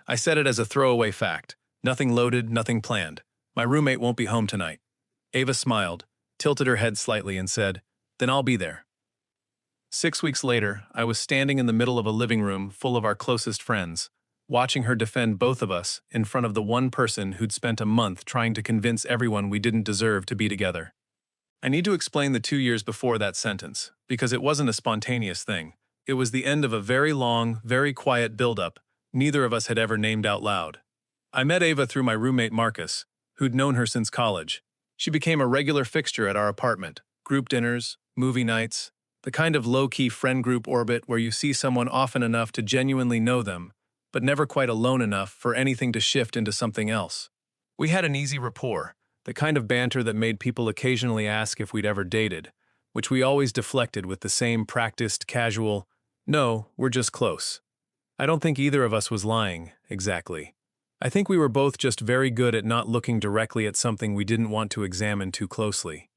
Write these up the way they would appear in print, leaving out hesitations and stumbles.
I said it as a throwaway fact. Nothing loaded, nothing planned. My roommate won't be home tonight. Ava smiled, tilted her head slightly and said, "Then I'll be there." 6 weeks later, I was standing in the middle of a living room full of our closest friends, watching her defend both of us in front of the one person who'd spent a month trying to convince everyone we didn't deserve to be together. I need to explain the 2 years before that sentence, because it wasn't a spontaneous thing. It was the end of a very long, very quiet build-up neither of us had ever named out loud. I met Ava through my roommate Marcus, who'd known her since college. She became a regular fixture at our apartment, group dinners, movie nights, the kind of low-key friend group orbit where you see someone often enough to genuinely know them, but never quite alone enough for anything to shift into something else. We had an easy rapport, the kind of banter that made people occasionally ask if we'd ever dated, which we always deflected with the same practiced, casual, "No, we're just close." I don't think either of us was lying, exactly. I think we were both just very good at not looking directly at something we didn't want to examine too closely.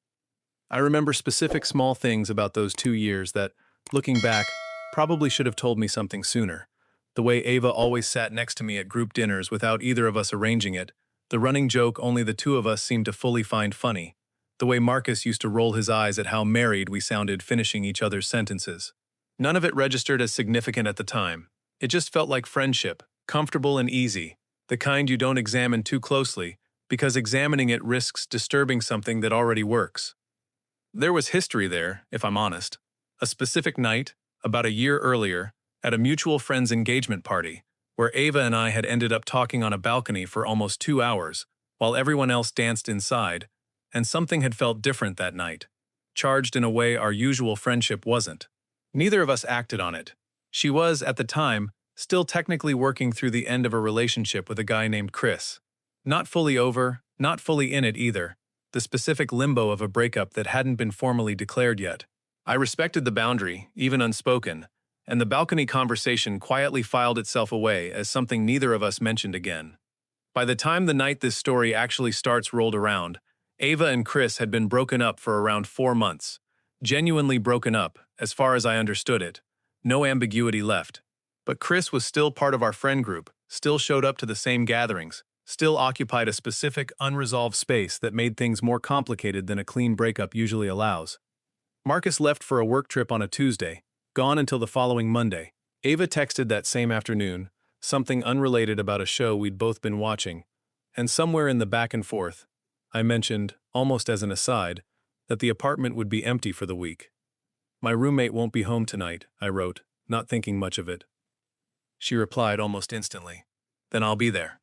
I remember specific small things about those 2 years that, looking back, probably should have told me something sooner. The way Ava always sat next to me at group dinners without either of us arranging it, the running joke only the two of us seemed to fully find funny, the way Marcus used to roll his eyes at how married we sounded finishing each other's sentences. None of it registered as significant at the time. It just felt like friendship, comfortable and easy, the kind you don't examine too closely, because examining it risks disturbing something that already works. There was history there, if I'm honest. A specific night, about a year earlier, at a mutual friend's engagement party, where Ava and I had ended up talking on a balcony for almost 2 hours, while everyone else danced inside, and something had felt different that night, charged in a way our usual friendship wasn't. Neither of us acted on it. She was, at the time, still technically working through the end of a relationship with a guy named Chris. Not fully over, not fully in it either, the specific limbo of a breakup that hadn't been formally declared yet. I respected the boundary, even unspoken, and the balcony conversation quietly filed itself away as something neither of us mentioned again. By the time the night this story actually starts rolled around, Ava and Chris had been broken up for around 4 months. Genuinely broken up, as far as I understood it. No ambiguity left. But Chris was still part of our friend group, still showed up to the same gatherings, still occupied a specific, unresolved space that made things more complicated than a clean breakup usually allows. Marcus left for a work trip on a Tuesday, gone until the following Monday. Ava texted that same afternoon, something unrelated about a show we'd both been watching, and somewhere in the back and forth, I mentioned, almost as an aside, that the apartment would be empty for the week. "My roommate won't be home tonight," I wrote, not thinking much of it. She replied almost instantly, "Then I'll be there."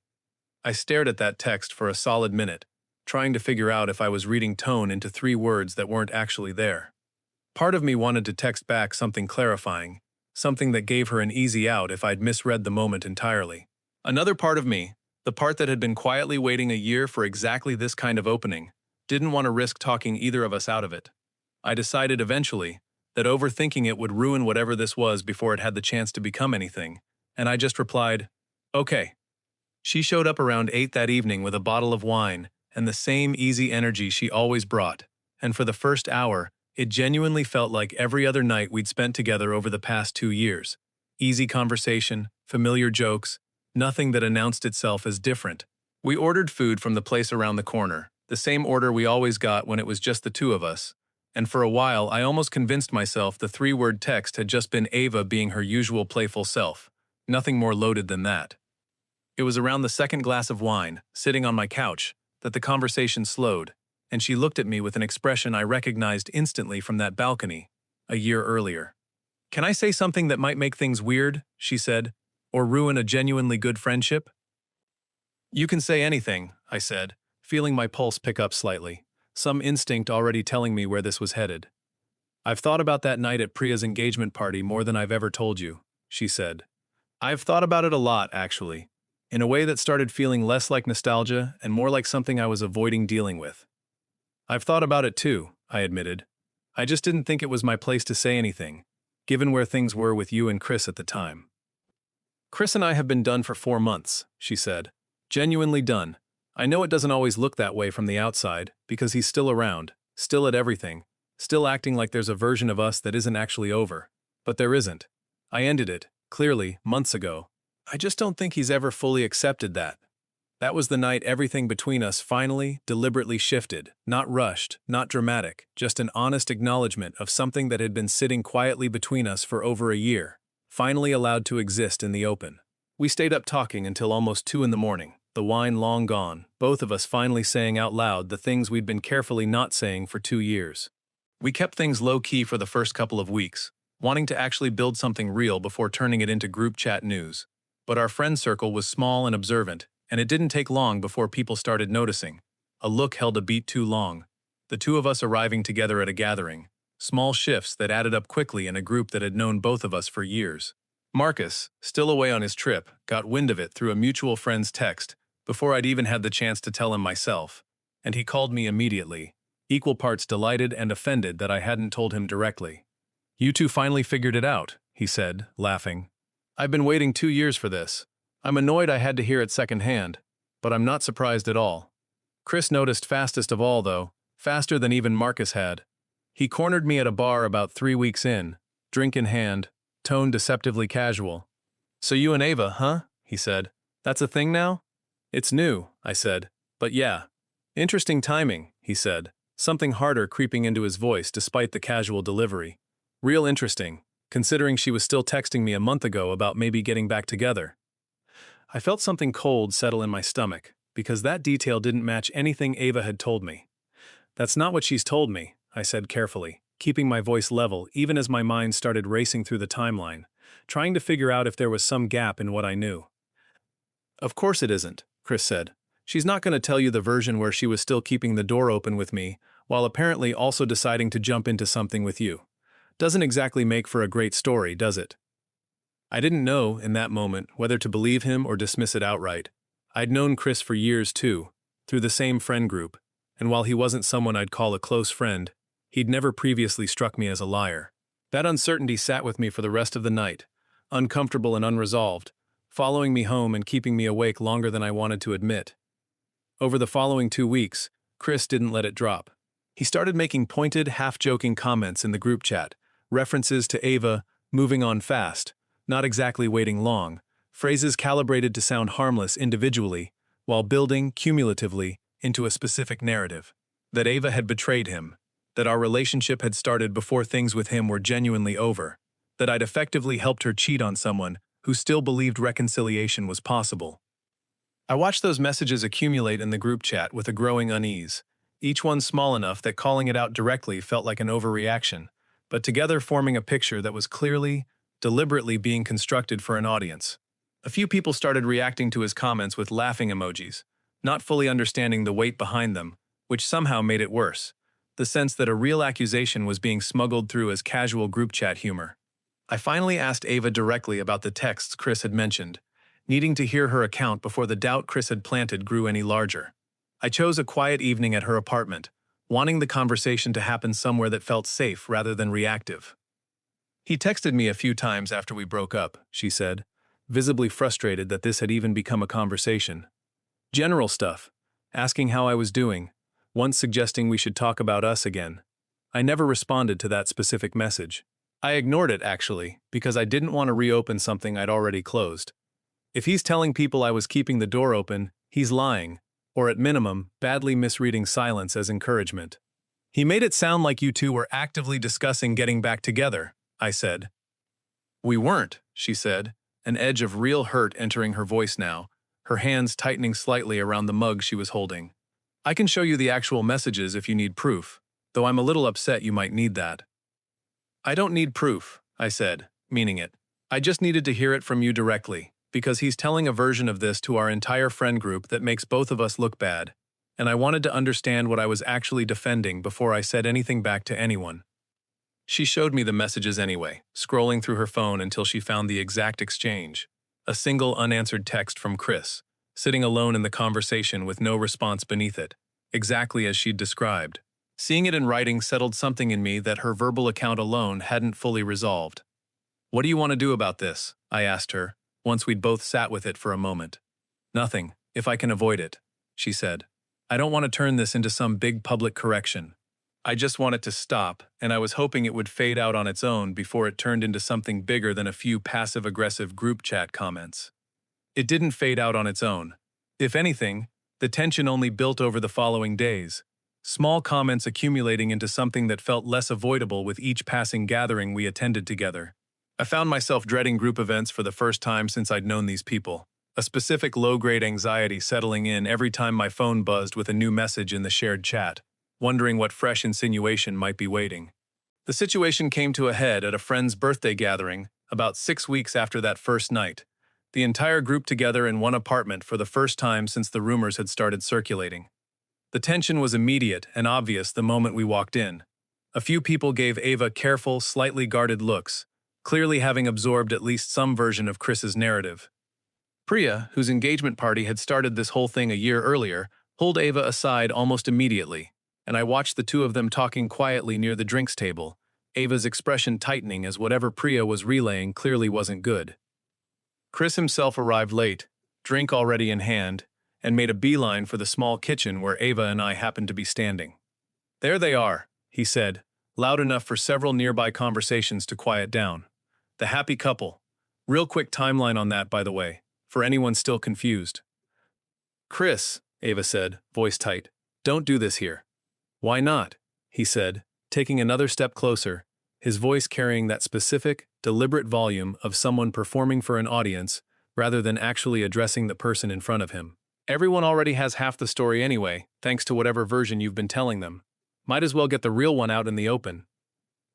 I stared at that text for a solid minute, trying to figure out if I was reading tone into 3 words that weren't actually there. Part of me wanted to text back something clarifying, something that gave her an easy out if I'd misread the moment entirely. Another part of me, the part that had been quietly waiting a year for exactly this kind of opening, didn't want to risk talking either of us out of it. I decided eventually that overthinking it would ruin whatever this was before it had the chance to become anything, and I just replied, "Okay." She showed up around 8 that evening with a bottle of wine and the same easy energy she always brought, and for the first hour, it genuinely felt like every other night we'd spent together over the past 2 years. Easy conversation, familiar jokes, nothing that announced itself as different. We ordered food from the place around the corner, the same order we always got when it was just the two of us, and for a while I almost convinced myself the 3-word text had just been Ava being her usual playful self, nothing more loaded than that. It was around the second glass of wine, sitting on my couch, that the conversation slowed, and she looked at me with an expression I recognized instantly from that balcony, a year earlier. "Can I say something that might make things weird?" she said, "or ruin a genuinely good friendship?" "You can say anything," I said, feeling my pulse pick up slightly, some instinct already telling me where this was headed. "I've thought about that night at Priya's engagement party more than I've ever told you," she said. "I've thought about it a lot, actually, in a way that started feeling less like nostalgia and more like something I was avoiding dealing with." "I've thought about it too," I admitted. "I just didn't think it was my place to say anything, given where things were with you and Chris at the time." "Chris and I have been done for 4 months," she said. "Genuinely done. I know it doesn't always look that way from the outside, because he's still around, still at everything, still acting like there's a version of us that isn't actually over. But there isn't. I ended it, clearly, months ago. I just don't think he's ever fully accepted that. That was the night everything between us finally, deliberately shifted. Not rushed, not dramatic, just an honest acknowledgement of something that had been sitting quietly between us for over a year, finally allowed to exist in the open. We stayed up talking until almost 2 in the morning, the wine long gone, both of us finally saying out loud the things we'd been carefully not saying for 2 years. We kept things low-key for the first couple of weeks, wanting to actually build something real before turning it into group chat news. But our friend circle was small and observant, and it didn't take long before people started noticing. A look held a beat too long. The two of us arriving together at a gathering. Small shifts that added up quickly in a group that had known both of us for years. Marcus, still away on his trip, got wind of it through a mutual friend's text, before I'd even had the chance to tell him myself. And he called me immediately, equal parts delighted and offended that I hadn't told him directly. "You two finally figured it out," he said, laughing. "I've been waiting 2 years for this. I'm annoyed I had to hear it secondhand, but I'm not surprised at all." Chris noticed fastest of all, though, faster than even Marcus had. He cornered me at a bar about 3 weeks in, drink in hand, tone deceptively casual. "So you and Ava, huh?" he said. "That's a thing now?" "It's new," I said. "But yeah." "Interesting timing," he said, something harder creeping into his voice despite the casual delivery. "Real interesting, considering she was still texting me a month ago about maybe getting back together." I felt something cold settle in my stomach, because that detail didn't match anything Ava had told me. "That's not what she's told me," I said carefully, keeping my voice level even as my mind started racing through the timeline, trying to figure out if there was some gap in what I knew. "Of course it isn't," Chris said. "She's not going to tell you the version where she was still keeping the door open with me, while apparently also deciding to jump into something with you. Doesn't exactly make for a great story, does it?" I didn't know, in that moment, whether to believe him or dismiss it outright. I'd known Chris for years, too, through the same friend group, and while he wasn't someone I'd call a close friend, he'd never previously struck me as a liar. That uncertainty sat with me for the rest of the night, uncomfortable and unresolved, following me home and keeping me awake longer than I wanted to admit. Over the following 2 weeks, Chris didn't let it drop. He started making pointed, half-joking comments in the group chat, references to Ava, moving on fast, not exactly waiting long, phrases calibrated to sound harmless individually, while building, cumulatively, into a specific narrative. That Ava had betrayed him, that our relationship had started before things with him were genuinely over, that I'd effectively helped her cheat on someone who still believed reconciliation was possible. I watched those messages accumulate in the group chat with a growing unease, each one small enough that calling it out directly felt like an overreaction, but together forming a picture that was clearly, deliberately being constructed for an audience. A few people started reacting to his comments with laughing emojis, not fully understanding the weight behind them, which somehow made it worse, the sense that a real accusation was being smuggled through as casual group chat humor. I finally asked Ava directly about the texts Chris had mentioned, needing to hear her account before the doubt Chris had planted grew any larger. I chose a quiet evening at her apartment, wanting the conversation to happen somewhere that felt safe rather than reactive. "He texted me a few times after we broke up," she said, visibly frustrated that this had even become a conversation. "General stuff, asking how I was doing, once suggesting we should talk about us again. I never responded to that specific message. I ignored it, actually, because I didn't want to reopen something I'd already closed. If he's telling people I was keeping the door open, he's lying, or at minimum, badly misreading silence as encouragement. He made it sound like you two were actively discussing getting back together," I said. "We weren't," she said, an edge of real hurt entering her voice now, her hands tightening slightly around the mug she was holding. "I can show you the actual messages if you need proof, though I'm a little upset you might need that." "I don't need proof," I said, meaning it. "I just needed to hear it from you directly, because he's telling a version of this to our entire friend group that makes both of us look bad, and I wanted to understand what I was actually defending before I said anything back to anyone." She showed me the messages anyway, scrolling through her phone until she found the exact exchange. A single unanswered text from Chris, sitting alone in the conversation with no response beneath it, exactly as she'd described. Seeing it in writing settled something in me that her verbal account alone hadn't fully resolved. "What do you want to do about this?" I asked her, once we'd both sat with it for a moment. "Nothing, if I can avoid it," she said. "I don't want to turn this into some big public correction. I just want it to stop, and I was hoping it would fade out on its own before it turned into something bigger than a few passive-aggressive group chat comments." It didn't fade out on its own. If anything, the tension only built over the following days, small comments accumulating into something that felt less avoidable with each passing gathering we attended together. I found myself dreading group events for the first time since I'd known these people, a specific low-grade anxiety settling in every time my phone buzzed with a new message in the shared chat, wondering what fresh insinuation might be waiting. The situation came to a head at a friend's birthday gathering about 6 weeks after that first night, the entire group together in one apartment for the first time since the rumors had started circulating. The tension was immediate and obvious the moment we walked in. A few people gave Ava careful, slightly guarded looks, clearly having absorbed at least some version of Chris's narrative. Priya, whose engagement party had started this whole thing a year earlier, pulled Ava aside almost immediately, and I watched the two of them talking quietly near the drinks table, Ava's expression tightening as whatever Priya was relaying clearly wasn't good. Chris himself arrived late, drink already in hand, and made a beeline for the small kitchen where Ava and I happened to be standing. "There they are," he said, loud enough for several nearby conversations to quiet down. "The happy couple. Real quick timeline on that, by the way, for anyone still confused." "Chris," Ava said, voice tight, "don't do this here." "Why not?" he said, taking another step closer, his voice carrying that specific, deliberate volume of someone performing for an audience rather than actually addressing the person in front of him. "Everyone already has half the story anyway, thanks to whatever version you've been telling them. Might as well get the real one out in the open."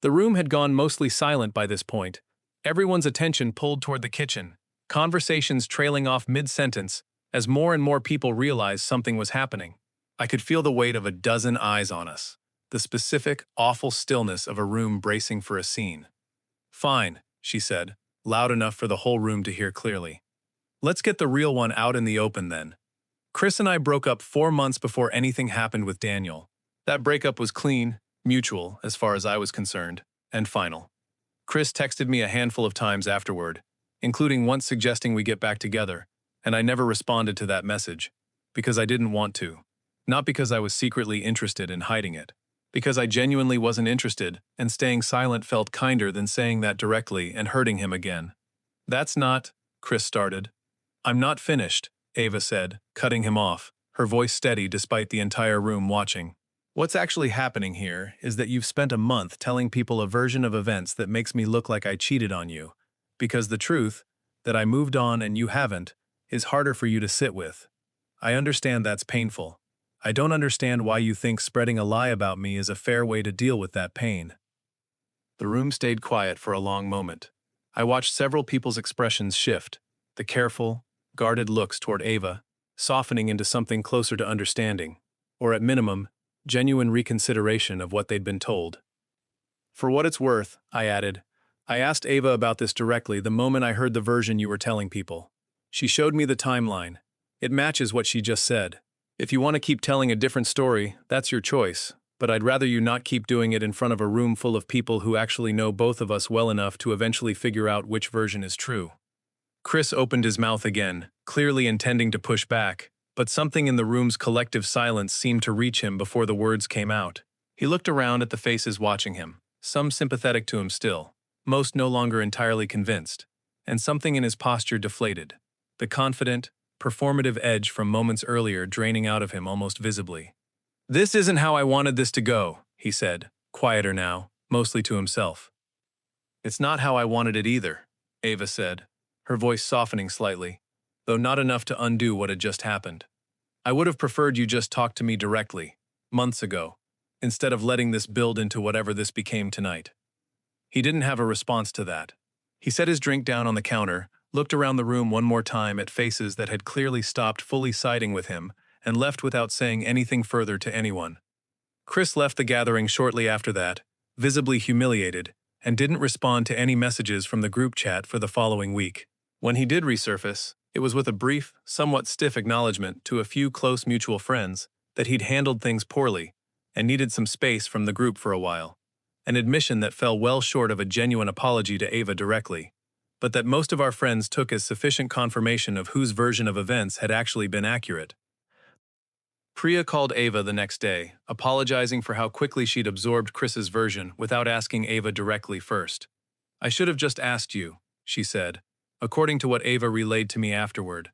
The room had gone mostly silent by this point, everyone's attention pulled toward the kitchen, conversations trailing off mid-sentence as more and more people realized something was happening. I could feel the weight of a dozen eyes on us, the specific, awful stillness of a room bracing for a scene. "Fine," she said, loud enough for the whole room to hear clearly. "Let's get the real one out in the open then. Chris and I broke up 4 months before anything happened with Daniel. That breakup was clean, mutual, as far as I was concerned, and final. Chris texted me a handful of times afterward, including once suggesting we get back together, and I never responded to that message, because I didn't want to. Not because I was secretly interested in hiding it. Because I genuinely wasn't interested, and staying silent felt kinder than saying that directly and hurting him again." "That's not," Chris started. "I'm not finished," Ava said, cutting him off, her voice steady despite the entire room watching. "What's actually happening here is that you've spent a month telling people a version of events that makes me look like I cheated on you, because the truth, that I moved on and you haven't, is harder for you to sit with. I understand that's painful. I don't understand why you think spreading a lie about me is a fair way to deal with that pain." The room stayed quiet for a long moment. I watched several people's expressions shift, the careful, guarded looks toward Ava, softening into something closer to understanding, or at minimum, genuine reconsideration of what they'd been told. "For what it's worth," I added, "I asked Ava about this directly the moment I heard the version you were telling people. She showed me the timeline. It matches what she just said. If you want to keep telling a different story, that's your choice, but I'd rather you not keep doing it in front of a room full of people who actually know both of us well enough to eventually figure out which version is true." Chris opened his mouth again, clearly intending to push back, but something in the room's collective silence seemed to reach him before the words came out. He looked around at the faces watching him, some sympathetic to him still, most no longer entirely convinced, and something in his posture deflated, the confident, performative edge from moments earlier draining out of him almost visibly. "This isn't how I wanted this to go," he said, quieter now, mostly to himself. "It's not how I wanted it either," Ava said, her voice softening slightly, though not enough to undo what had just happened. "I would have preferred you just talk to me directly, months ago, instead of letting this build into whatever this became tonight." He didn't have a response to that. He set his drink down on the counter, looked around the room one more time at faces that had clearly stopped fully siding with him, and left without saying anything further to anyone. Chris left the gathering shortly after that, visibly humiliated, and didn't respond to any messages from the group chat for the following week. When he did resurface, it was with a brief, somewhat stiff acknowledgement to a few close mutual friends that he'd handled things poorly and needed some space from the group for a while, an admission that fell well short of a genuine apology to Ava directly, but that most of our friends took as sufficient confirmation of whose version of events had actually been accurate. Priya called Ava the next day, apologizing for how quickly she'd absorbed Chris's version without asking Ava directly first. "I should have just asked you," she said, according to what Ava relayed to me afterward.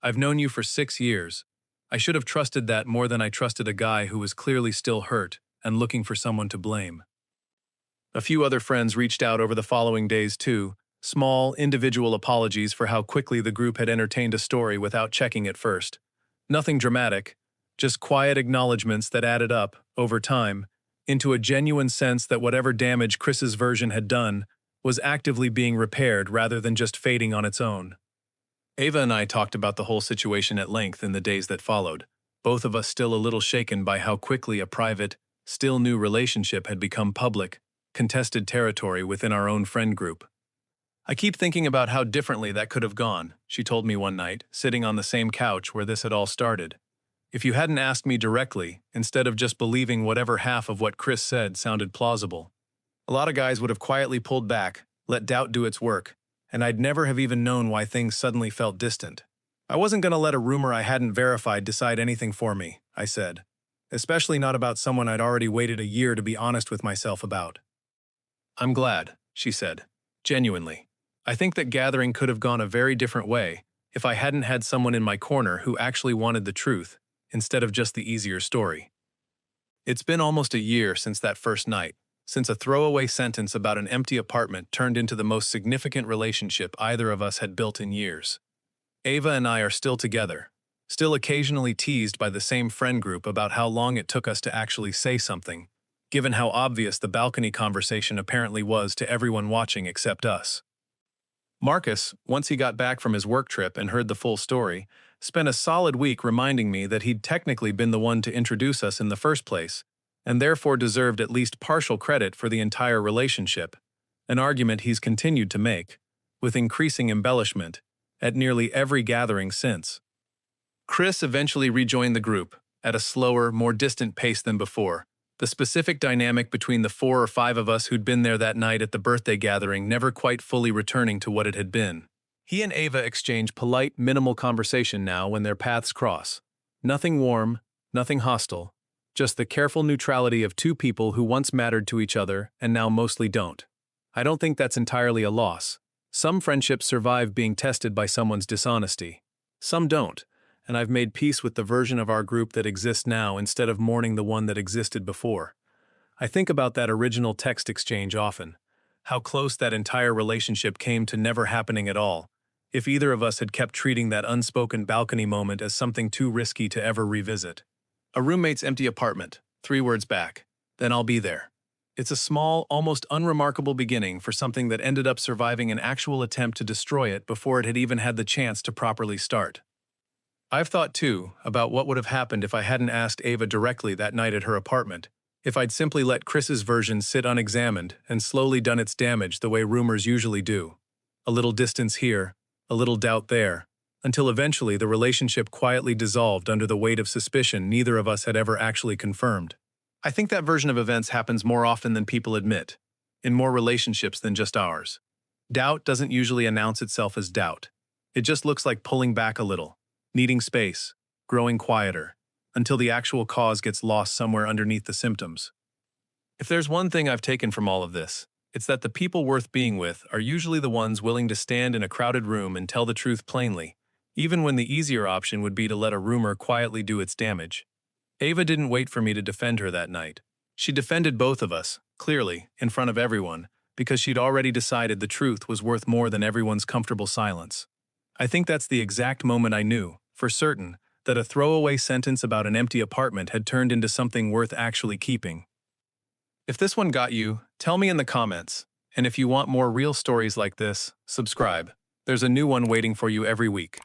I've known you for 6 years. I should have trusted that more than I trusted a guy who was clearly still hurt and looking for someone to blame. A few other friends reached out over the following days too, small, individual apologies for how quickly the group had entertained a story without checking it first. Nothing dramatic, just quiet acknowledgments that added up, over time, into a genuine sense that whatever damage Chris's version had done was actively being repaired rather than just fading on its own. Ava and I talked about the whole situation at length in the days that followed, both of us still a little shaken by how quickly a private, still new relationship had become public, contested territory within our own friend group. I keep thinking about how differently that could have gone, she told me one night, sitting on the same couch where this had all started. If you hadn't asked me directly, instead of just believing whatever half of what Chris said sounded plausible. A lot of guys would have quietly pulled back, let doubt do its work, and I'd never have even known why things suddenly felt distant. I wasn't going to let a rumor I hadn't verified decide anything for me, I said. Especially not about someone I'd already waited a year to be honest with myself about. I'm glad, she said, genuinely. I think that gathering could have gone a very different way if I hadn't had someone in my corner who actually wanted the truth, instead of just the easier story. It's been almost a year since that first night, since a throwaway sentence about an empty apartment turned into the most significant relationship either of us had built in years. Ava and I are still together, still occasionally teased by the same friend group about how long it took us to actually say something, given how obvious the balcony conversation apparently was to everyone watching except us. Marcus, once he got back from his work trip and heard the full story, spent a solid week reminding me that he'd technically been the one to introduce us in the first place, and therefore deserved at least partial credit for the entire relationship, an argument he's continued to make, with increasing embellishment, at nearly every gathering since. Chris eventually rejoined the group, at a slower, more distant pace than before, the specific dynamic between the 4 or 5 of us who'd been there that night at the birthday gathering never quite fully returning to what it had been. He and Ava exchange polite, minimal conversation now when their paths cross. Nothing warm, nothing hostile, just the careful neutrality of 2 people who once mattered to each other and now mostly don't. I don't think that's entirely a loss. Some friendships survive being tested by someone's dishonesty. Some don't, and I've made peace with the version of our group that exists now instead of mourning the one that existed before. I think about that original text exchange often, how close that entire relationship came to never happening at all, if either of us had kept treating that unspoken balcony moment as something too risky to ever revisit. A roommate's empty apartment, 3 words back, then I'll be there. It's a small, almost unremarkable beginning for something that ended up surviving an actual attempt to destroy it before it had even had the chance to properly start. I've thought, too, about what would have happened if I hadn't asked Ava directly that night at her apartment, if I'd simply let Chris's version sit unexamined and slowly done its damage the way rumors usually do. A little distance here, a little doubt there, until eventually the relationship quietly dissolved under the weight of suspicion neither of us had ever actually confirmed. I think that version of events happens more often than people admit, in more relationships than just ours. Doubt doesn't usually announce itself as doubt. It just looks like pulling back a little, needing space, growing quieter, until the actual cause gets lost somewhere underneath the symptoms. If there's one thing I've taken from all of this, it's that the people worth being with are usually the ones willing to stand in a crowded room and tell the truth plainly, even when the easier option would be to let a rumor quietly do its damage. Ava didn't wait for me to defend her that night. She defended both of us, clearly, in front of everyone, because she'd already decided the truth was worth more than everyone's comfortable silence. I think that's the exact moment I knew, for certain, that a throwaway sentence about an empty apartment had turned into something worth actually keeping. If this one got you, tell me in the comments, and if you want more real stories like this, subscribe. There's a new one waiting for you every week.